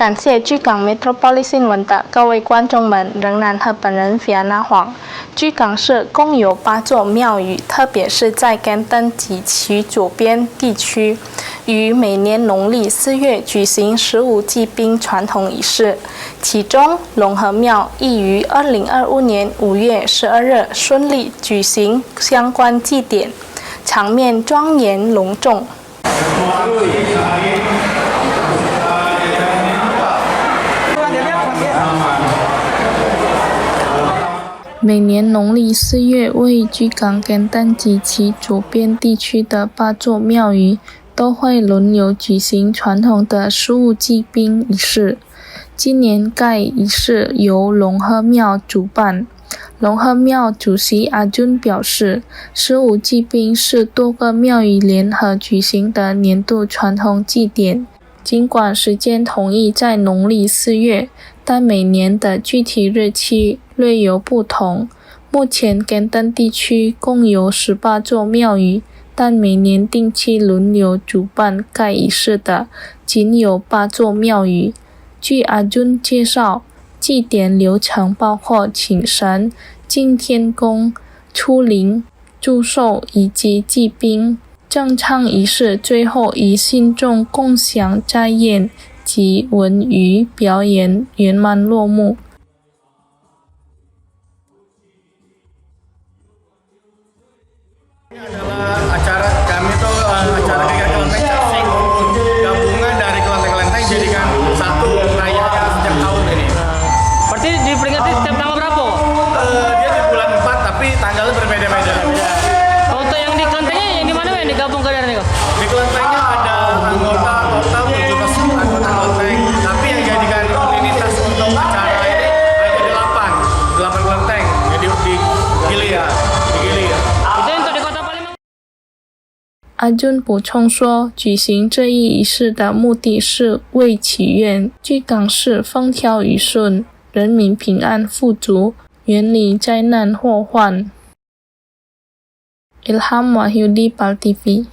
感谢居港 Metropolis 新闻的各位观众们，仍然和本人Fiona Huang。居港市共有8座庙宇，特别是在甘登及其左边地区，于每年农历4月举行15祭兵传统仪式。其中，龙和庙亦于2025年5月12日顺利举行相关祭典，场面庄严隆重。每年农历4月，位于居港甘登及其左边地区的8座庙宇都会轮流举行传统的15祭兵仪式。今年该仪式由龙和庙主办。龙和庙主席阿尊表示，15祭兵是多个庙宇联合举行的年度传统祭典。尽管时间统一在农历4月，但每年的具体日期略有不同。目前甘登地区共有18座庙宇，但每年定期轮流主办该仪式的仅有8座庙宇。据阿尊介绍，祭典流程包括请神、敬天公、出灵、祝寿以及祭兵。正唱仪式最后以信众共享斋宴及文娱表演圆满落幕。Acara kami tuh acara kegiatan kelenteng casing gabungan dari kelenteng-kelenteng jadikan satu perayaan setiap tahun ini. Berarti diperingati setiap tanggal berapa? Dia di bulan 4 tapi tanggalnya berbeda-beda. Untuk yang di kelentengnya yang di mana yang digabung ke dari nih? Di kelentengnya ada anggota total 17 anggota kelenteng, tapi yang jadikan rutinitas untuk acara ini ada 8 kelenteng. Jadi di Gili ya. 阿尊补充说，举行这一仪式的目的是为祈愿居港市风调雨顺，人民平安富足，远离灾难祸患。Ilham Wahyudi, PAL TV